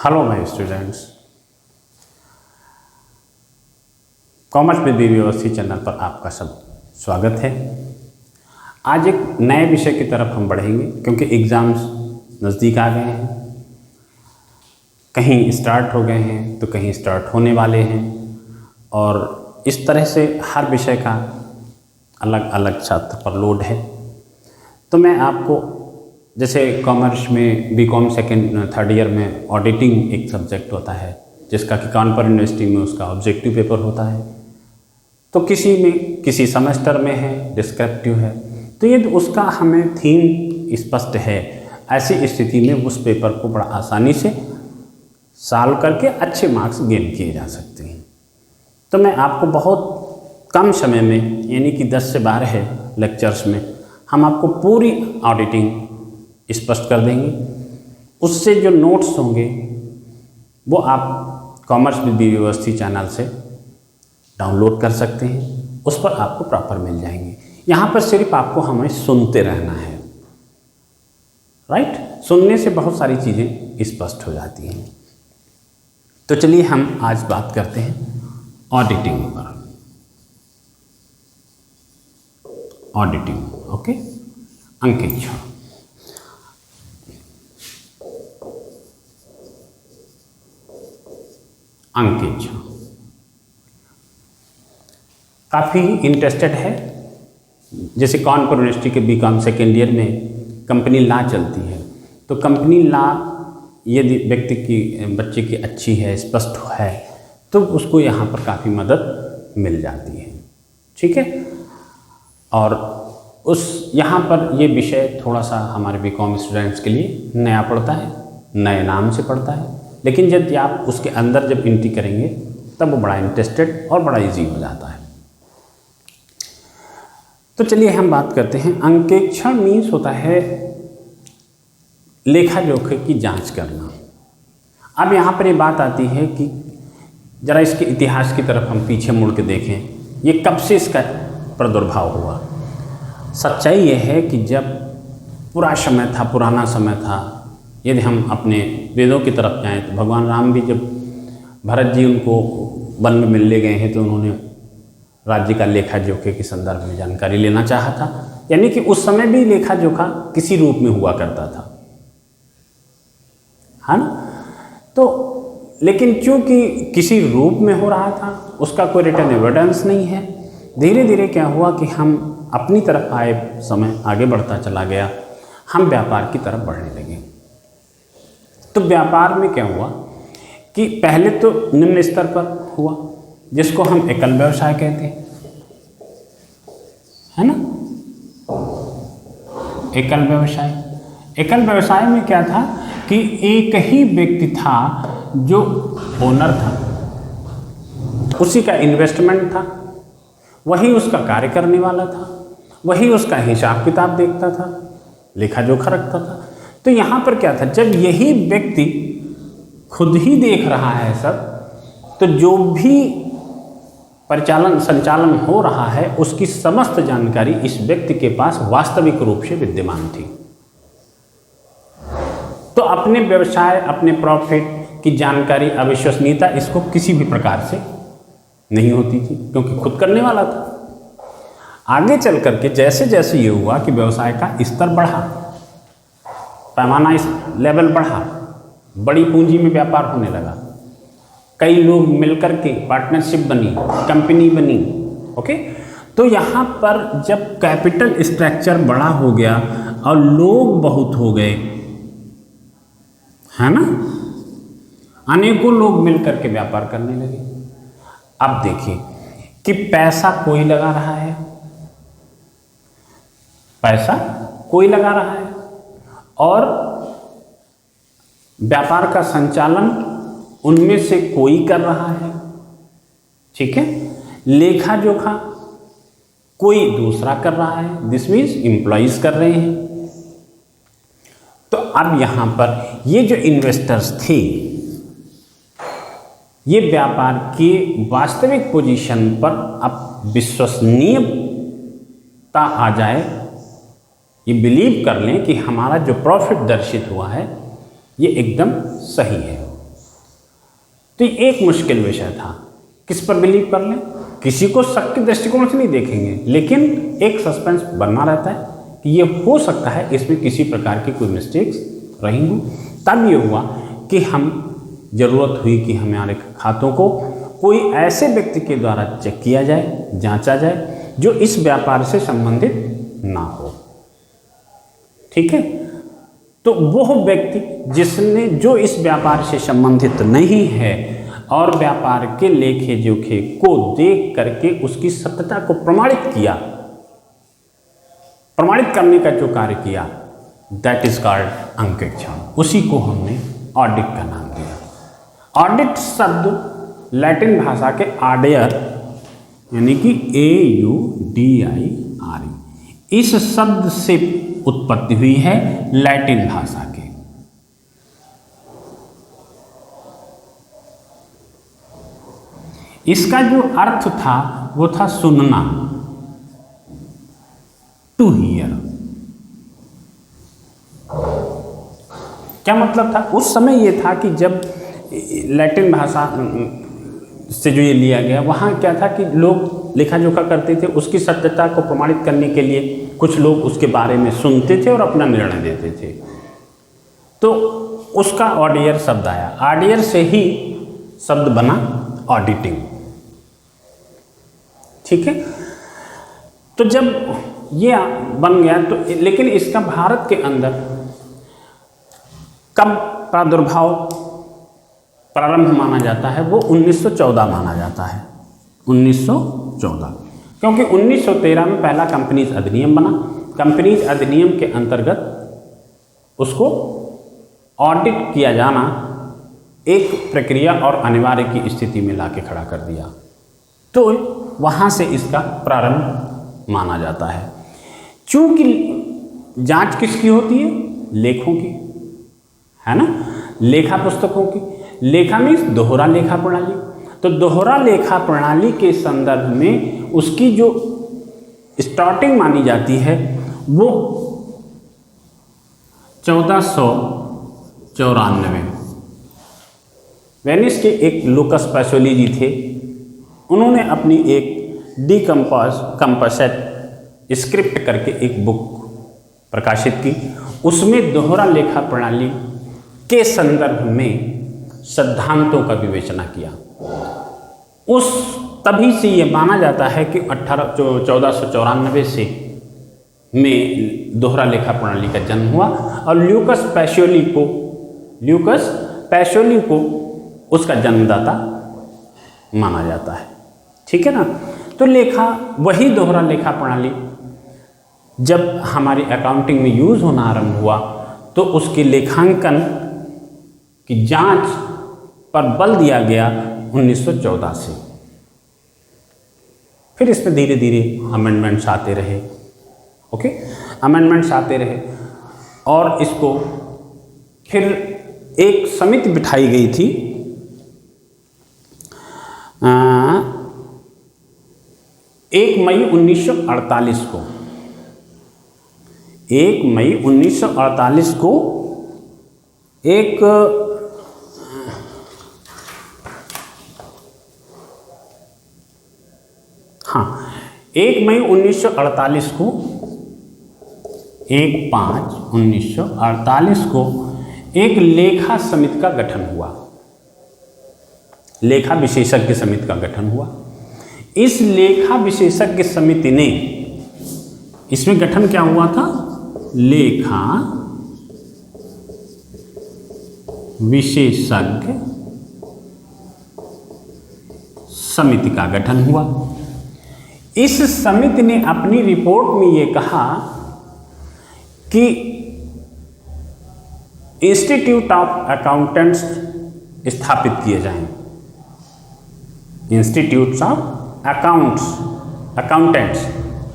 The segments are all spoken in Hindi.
Hello my students, commerce with बीवी अवस्थी चैनल पर आपका सब स्वागत है। आज एक नए विषय की तरफ हम बढ़ेंगे क्योंकि एग्ज़ाम्स नज़दीक आ गए हैं, कहीं स्टार्ट हो गए हैं तो कहीं स्टार्ट होने वाले हैं और इस तरह से हर विषय का अलग अलग छात्र पर लोड है। तो मैं आपको जैसे कॉमर्स में बीकॉम सेकेंड थर्ड ईयर में ऑडिटिंग एक सब्जेक्ट होता है जिसका कि कानपुर यूनिवर्सिटी में उसका ऑब्जेक्टिव पेपर होता है, तो किसी सेमेस्टर में है डिस्क्रिप्टिव है, तो ये उसका हमें थीम स्पष्ट है। ऐसी स्थिति में उस पेपर को बड़ा आसानी से सॉल्व करके अच्छे मार्क्स गेन किए जा सकते हैं। तो मैं आपको बहुत कम समय में यानी कि 10 से 12 लेक्चर्स में हम आपको पूरी ऑडिटिंग स्पष्ट कर देंगे। उससे जो नोट्स होंगे वो आप कॉमर्स विद बीवी अवस्थी चैनल से डाउनलोड कर सकते हैं, उस पर आपको प्रॉपर मिल जाएंगे। यहाँ पर सिर्फ आपको हमें सुनते रहना है, राइट। सुनने से बहुत सारी चीज़ें स्पष्ट हो जाती हैं। तो चलिए हम आज बात करते हैं ऑडिटिंग पर। Auditing, okay. अंकित झा, अंकित झा काफ़ी इंटरेस्टेड है। जैसे कानपुर यूनिवर्सिटी के बीकॉम सेकेंड ईयर में कंपनी लॉ चलती है, तो कंपनी लॉ यदि व्यक्ति की बच्चे की अच्छी है, स्पष्ट है, तो उसको यहाँ पर काफ़ी मदद मिल जाती है, ठीक है। और उस यहाँ पर ये विषय थोड़ा सा हमारे बीकॉम स्टूडेंट्स के लिए नया पड़ता है, नए नाम से पड़ता है, लेकिन जब आप उसके अंदर जब एंट्री करेंगे तब वो बड़ा इंटरेस्टेड और बड़ा इजी हो जाता है। तो चलिए हम बात करते हैं। अंकेक्षण मीन्स होता है लेखा जोखे की जांच करना। अब यहाँ पर ये बात आती है कि ज़रा इसके इतिहास की तरफ हम पीछे मुड़ के देखें, ये कब से इसका प्रादुर्भाव हुआ। सच्चाई ये है कि जब पुराना समय था, यदि हम अपने वेदों की तरफ जाएं तो भगवान राम भी जब भरत जी उनको वन में मिलने गए हैं तो उन्होंने राज्य का लेखा जोखे के संदर्भ में जानकारी लेना चाहा था। यानी कि उस समय भी लेखा जोखा किसी रूप में हुआ करता था, है ना। तो लेकिन चूंकि किसी रूप में हो रहा था, उसका कोई रिटर्न एविडेंस नहीं है। धीरे धीरे क्या हुआ कि हम अपनी तरफ आए, समय आगे बढ़ता चला गया, हम व्यापार की तरफ बढ़ने लगे। तो व्यापार में क्या हुआ कि पहले तो निम्न स्तर पर हुआ जिसको हम एकल व्यवसाय कहते हैं, है ना। एकल व्यवसाय में क्या था कि एक ही व्यक्ति था जो ओनर था, उसी का इन्वेस्टमेंट था, वही उसका कार्य करने वाला था, वही उसका हिसाब किताब देखता था, लेखा जोखा रखता था। तो यहाँ पर क्या था, जब यही व्यक्ति खुद ही देख रहा है सब, तो जो भी संचालन हो रहा है उसकी समस्त जानकारी इस व्यक्ति के पास वास्तविक रूप से विद्यमान थी। तो अपने व्यवसाय, अपने प्रॉफिट की जानकारी, अविश्वसनीयता इसको किसी भी प्रकार से नहीं होती थी क्योंकि खुद करने वाला था। आगे चल करके जैसे जैसे ये हुआ कि व्यवसाय का स्तर बढ़ा, पैमाना इस लेवल बढ़ा, बड़ी पूंजी में व्यापार होने लगा, कई लोग मिलकर के पार्टनरशिप बनी, कंपनी बनी, ओके। तो यहाँ पर जब कैपिटल स्ट्रक्चर बड़ा हो गया और लोग बहुत हो गए, है ना, अनेकों लोग मिलकर के व्यापार करने लगे। अब देखिए कि पैसा कोई लगा रहा है, और व्यापार का संचालन उनमें से कोई कर रहा है, ठीक है। लेखा जोखा कोई दूसरा कर रहा है, दिस मीन्स एम्प्लॉइज कर रहे हैं। तो अब यहाँ पर ये जो इन्वेस्टर्स थे, ये व्यापार के वास्तविक पोजीशन पर अब विश्वसनीयता आ जाए, ये बिलीव कर लें कि हमारा जो प्रॉफिट दर्शित हुआ है ये एकदम सही है, तो ये एक मुश्किल विषय था। किस पर बिलीव कर लें, किसी को शक के दृष्टिकोण से नहीं देखेंगे, लेकिन एक सस्पेंस बना रहता है कि ये हो सकता है इसमें किसी प्रकार की कोई मिस्टेक्स रही हों। तब ये हुआ कि हम ज़रूरत हुई कि हमारे खातों को कोई ऐसे व्यक्ति के द्वारा चेक किया जाए, जांचा जाए, जो इस व्यापार से संबंधित ना हो। ठीक है, तो वह व्यक्ति जिसने जो इस व्यापार से संबंधित नहीं है और व्यापार के लेखे जोखे को देख करके उसकी सत्यता को प्रमाणित किया, प्रमाणित करने का जो कार्य किया, दैट इज कॉल्ड अंकेक्षण। उसी को हमने ऑडिट का नाम दिया। ऑडिट शब्द लैटिन भाषा के आडेयर यानी कि AUDIRE इस शब्द से उत्पत्ति हुई है लैटिन भाषा के। इसका जो अर्थ था वो था सुनना, टू हियर। क्या मतलब था? उस समय ये था कि जब लैटिन भाषा से जो ये लिया गया, वहाँ क्या था कि लोग लेखा जोखा करते थे, उसकी सत्यता को प्रमाणित करने के लिए कुछ लोग उसके बारे में सुनते थे और अपना निर्णय देते थे। तो उसका ऑडियर शब्द आया, ऑडियर से ही शब्द बना ऑडिटिंग। ठीक है, तो जब ये बन गया तो, लेकिन इसका भारत के अंदर कब प्रादुर्भाव प्रारंभ माना जाता है? वो 1914 माना जाता है, 1914, क्योंकि 1913 में पहला कंपनीज अधिनियम बना। कंपनीज अधिनियम के अंतर्गत उसको ऑडिट किया जाना एक प्रक्रिया और अनिवार्य की स्थिति में लाके खड़ा कर दिया। तो वहाँ से इसका प्रारंभ माना जाता है। चूँकि जांच किसकी होती है? लेखों की, है ना, लेखा पुस्तकों की। लेखा मीन्स दोहरा लेखा प्रणाली। तो दोहरा लेखा प्रणाली के संदर्भ में उसकी जो स्टार्टिंग मानी जाती है वो 1494। वेनिस के एक लूकस पैसोली जी थे, उन्होंने अपनी एक कंपोजिट स्क्रिप्ट करके एक बुक प्रकाशित की। उसमें दोहरा लेखा प्रणाली के संदर्भ में सिद्धांतों का विवेचना किया। उस तभी से ये माना जाता है कि 1494 से में दोहरा लेखा प्रणाली का जन्म हुआ और ल्यूकस पैसोली को उसका जन्मदाता माना जाता है। ठीक है ना। तो लेखा, वही दोहरा लेखा प्रणाली जब हमारी अकाउंटिंग में यूज़ होना आरंभ हुआ तो उसके लेखांकन की जांच पर बल दिया गया 1914 से। फिर इसमें धीरे धीरे अमेंडमेंट्स आते रहे। ओके, अमेंडमेंट्स आते रहे और इसको फिर एक समिति बिठाई गई थी 1 मई 1948 को। 1 मई 1948 को एक हाँ 1 मई 1948 को 1/5/1948 को एक लेखा समिति का गठन हुआ, लेखा विशेषज्ञ समिति का गठन हुआ। इस लेखा विशेषज्ञ समिति ने, इसमें गठन क्या हुआ था? लेखा विशेषज्ञ समिति का गठन हुआ। इस समिति ने अपनी रिपोर्ट में ये कहा कि इंस्टीट्यूट ऑफ अकाउंटेंट्स स्थापित किए जाएं। इंस्टीट्यूट्स ऑफ अकाउंटेंट्स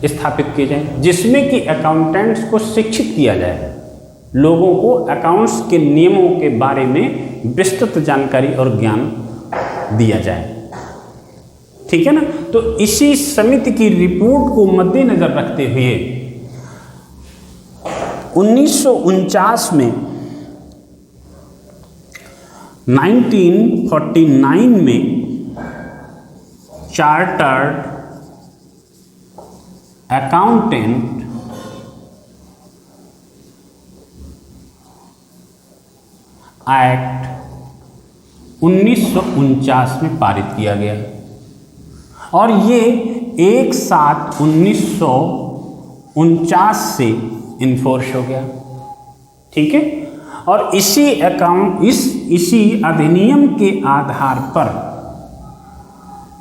स्थापित किए जाएं, जिसमें कि अकाउंटेंट्स को शिक्षित किया जाए, लोगों को अकाउंट्स के नियमों के बारे में विस्तृत जानकारी और ज्ञान दिया जाए। ठीक है ना। तो इसी समिति की रिपोर्ट को मद्देनजर रखते हुए 1949 में 1949 में चार्टर्ड अकाउंटेंट एक्ट 1949 में पारित किया गया और ये 1/7/1949 से इन्फोर्स हो गया। ठीक है, और इसी अधिनियम के आधार पर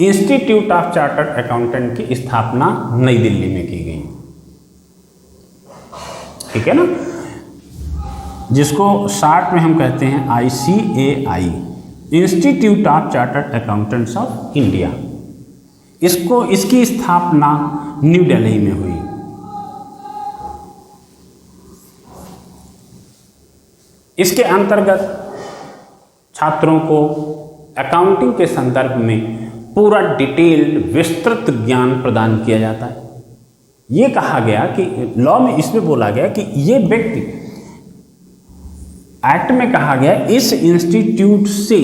इंस्टीट्यूट ऑफ चार्टर्ड अकाउंटेंट की स्थापना नई दिल्ली में की गई। ठीक है ना, जिसको शॉर्ट में हम कहते हैं ICAI, institute of chartered accountants of India. इसकी स्थापना न्यू दिल्ली में हुई। इसके अंतर्गत छात्रों को अकाउंटिंग के संदर्भ में पूरा डिटेल्ड विस्तृत ज्ञान प्रदान किया जाता है। ये कहा गया कि लॉ में इसमें बोला गया कि ये व्यक्ति, एक्ट में कहा गया इस इंस्टीट्यूट से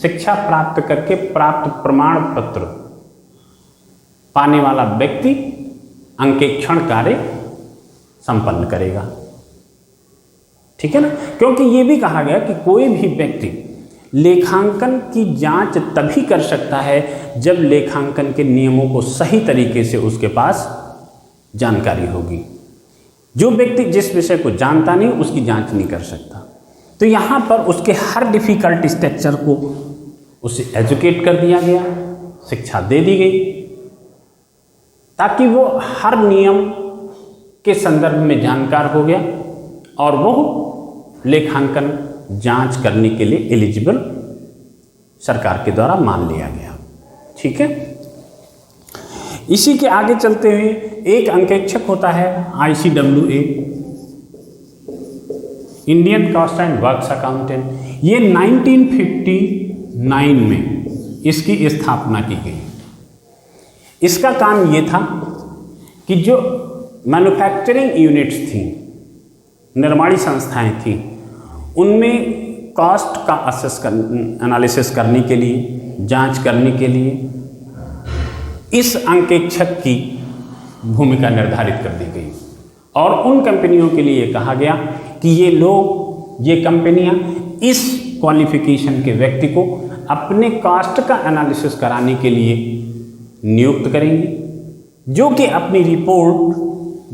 शिक्षा प्राप्त करके प्राप्त प्रमाण पत्र पाने वाला व्यक्ति अंकेक्षण कार्य संपन्न करेगा। ठीक है ना, क्योंकि ये भी कहा गया कि कोई भी व्यक्ति लेखांकन की जांच तभी कर सकता है जब लेखांकन के नियमों को सही तरीके से उसके पास जानकारी होगी। जो व्यक्ति जिस विषय को जानता नहीं उसकी जांच नहीं कर सकता। तो यहाँ पर उसके हर डिफिकल्ट स्ट्रक्चर को उसे एजुकेट कर दिया गया, शिक्षा दे दी गई, ताकि वो हर नियम के संदर्भ में जानकार हो गया और वो लेखांकन जांच करने के लिए एलिजिबल सरकार के द्वारा मान लिया गया। ठीक है, इसी के आगे चलते हुए एक अंकेक्षक होता है ICWA, Indian cost and works accountant. ये 1959 में इसकी स्थापना की गई। इसका काम ये था कि जो मैन्युफैक्चरिंग यूनिट्स थी, निर्माणी संस्थाएं थी, उनमें कॉस्ट का एनालिसिस करने के लिए, जांच करने के लिए इस अंकेक्षक की भूमिका निर्धारित कर दी गई और उन कंपनियों के लिए कहा गया कि ये कंपनियां इस क्वालिफिकेशन के व्यक्ति को अपने कॉस्ट का एनालिसिस कराने के लिए नियुक्त करेंगी, जो कि अपनी रिपोर्ट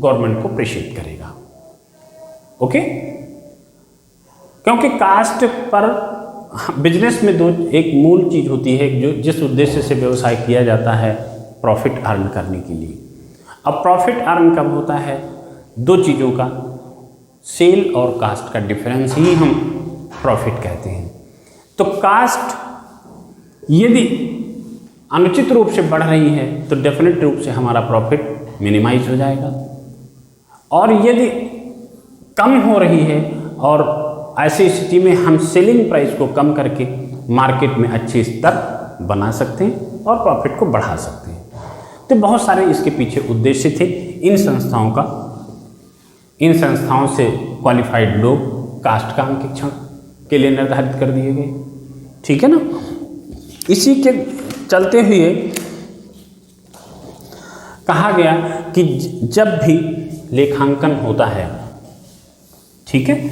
गवर्नमेंट को प्रेषित करेगा। ओके, क्योंकि कास्ट पर बिजनेस में एक मूल चीज होती है जो जिस उद्देश्य से व्यवसाय किया जाता है, प्रॉफिट अर्न करने के लिए। अब प्रॉफिट अर्न कब होता है? दो चीज़ों का, सेल और कास्ट का डिफरेंस ही हम प्रॉफिट कहते हैं। तो कास्ट यदि अनुचित रूप से बढ़ रही है तो डेफिनेट रूप से हमारा प्रॉफिट मिनिमाइज हो जाएगा, और यदि कम हो रही है और ऐसी स्थिति में हम सेलिंग प्राइस को कम करके मार्केट में अच्छे स्तर बना सकते हैं और प्रॉफिट को बढ़ा सकते हैं। तो बहुत सारे इसके पीछे उद्देश्य थे। इन संस्थाओं से क्वालिफाइड लोग कास्ट का अंकेक्षण के लिए निर्धारित कर दिए गए। ठीक है ना, इसी के चलते हुए कहा गया कि जब भी लेखांकन होता है, ठीक है,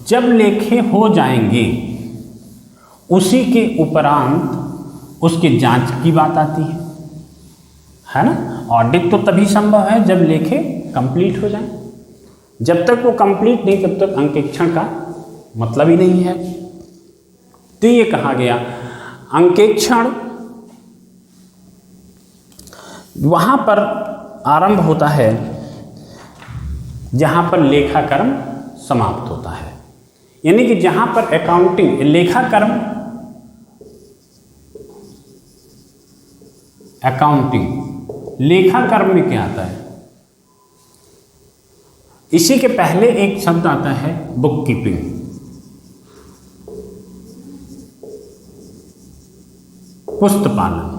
जब लेखे हो जाएंगे उसी के उपरांत उसकी जांच की बात आती है ना। ऑडिट तो तभी संभव है जब लेखे कंप्लीट हो जाए। जब तक वो कंप्लीट नहीं तब तक अंकेक्षण का मतलब ही नहीं है। तो ये कहा गया अंकेक्षण वहाँ पर आरंभ होता है जहाँ पर लेखाकर्म समाप्त होता है, यानी कि जहाँ पर अकाउंटिंग लेखाकर्म में क्या आता है? इसी के पहले एक शब्द आता है बुक कीपिंग, पुस्त पालन,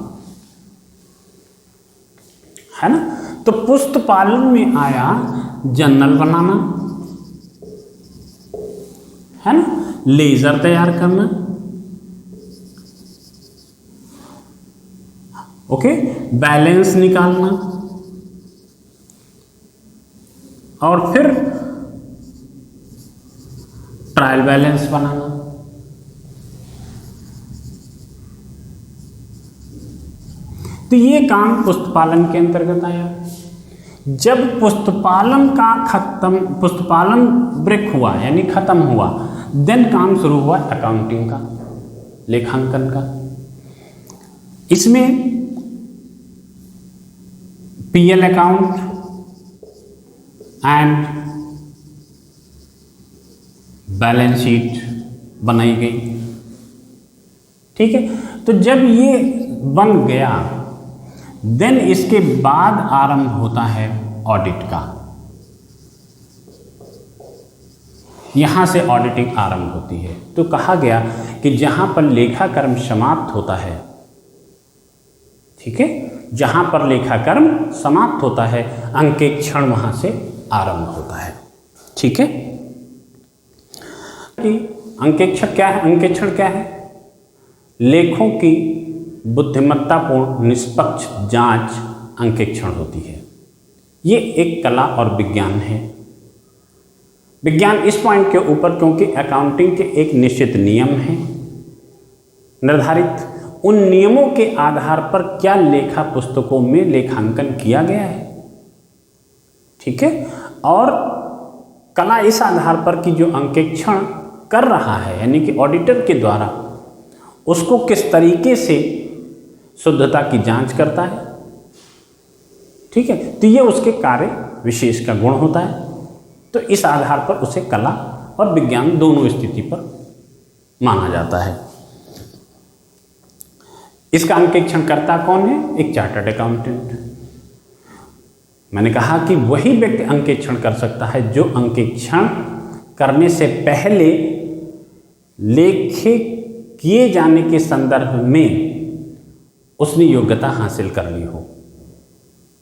है ना। तो पुस्त पालन में आया जर्नल बनाना, है ना। लेजर तैयार करना, ओके, बैलेंस निकालना और फिर ट्रायल बैलेंस बनाना। तो ये काम पुस्तपालन के अंतर्गत आया। जब पुस्तपालन ब्रेक हुआ यानी खत्म हुआ, देन काम शुरू हुआ अकाउंटिंग का, लेखांकन का। इसमें PL account and balance sheet बनाई गई, ठीक है। तो जब ये बन गया, देन इसके बाद आरंभ होता है ऑडिट का। यहां से ऑडिटिंग आरंभ होती है। तो कहा गया कि जहां पर लेखाकर्म समाप्त होता है, ठीक है, जहां पर लेखाकर्म समाप्त होता है, अंकेक्षण वहां से आरंभ होता है, ठीक है। कि अंकेक्षण क्या है? अंकेक्षण क्या है? लेखों की बुद्धिमत्तापूर्ण निष्पक्ष जांच अंकेक्षण होती है। ये एक कला और विज्ञान है। विज्ञान इस पॉइंट के ऊपर क्योंकि अकाउंटिंग के एक निश्चित नियम है निर्धारित, उन नियमों के आधार पर क्या लेखा पुस्तकों में लेखांकन किया गया है, ठीक है। और कला इस आधार पर कि जो अंकेक्षण कर रहा है यानी कि ऑडिटर के द्वारा उसको किस तरीके से शुद्धता की जांच करता है, ठीक है। तो ये उसके कार्य विशेष का गुण होता है। तो इस आधार पर उसे कला और विज्ञान दोनों स्थिति पर माना जाता है। इसका अंकेक्षण करता कौन है? एक चार्टर्ड अकाउंटेंट। मैंने कहा कि वही व्यक्ति अंकेक्षण कर सकता है जो अंकेक्षण करने से पहले लेखे किए जाने के संदर्भ में उसने योग्यता हासिल कर ली हो,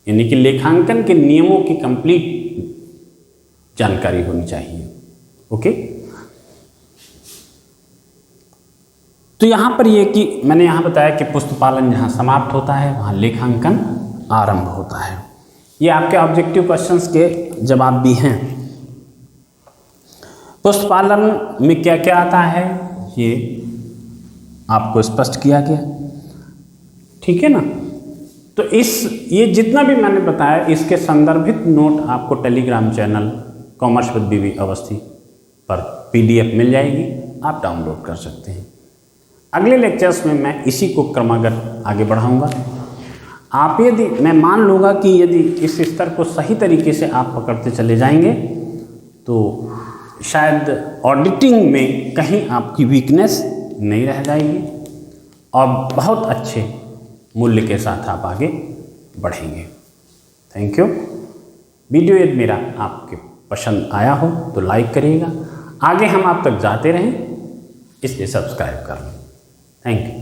यानी कि लेखांकन के नियमों की कंप्लीट जानकारी होनी चाहिए, ओके। तो यहां पर ये कि मैंने यहां बताया कि पुस्तपालन जहां समाप्त होता है वहां लेखांकन आरंभ होता है। ये आपके ऑब्जेक्टिव क्वेश्चंस के जवाब भी हैं। पुस्तपालन में क्या क्या आता है ये आपको स्पष्ट किया गया, ठीक है ना। तो ये जितना भी मैंने बताया इसके संदर्भित नोट आपको टेलीग्राम चैनल कॉमर्स विद बीवी अवस्थी पर PDF मिल जाएगी, आप डाउनलोड कर सकते हैं। अगले लेक्चर्स में मैं इसी को क्रमागत आगे बढ़ाऊंगा। आप यदि मैं मान लूँगा कि यदि इस स्तर को सही तरीके से आप पकड़ते चले जाएंगे तो शायद ऑडिटिंग में कहीं आपकी वीकनेस नहीं रह जाएगी और बहुत अच्छे मूल्य के साथ आप आगे बढ़ेंगे। Thank you. वीडियो यदि मेरा आपके पसंद आया हो तो लाइक करिएगा, आगे हम आप तक जाते रहें इसलिए सब्सक्राइब कर लें। Thank you.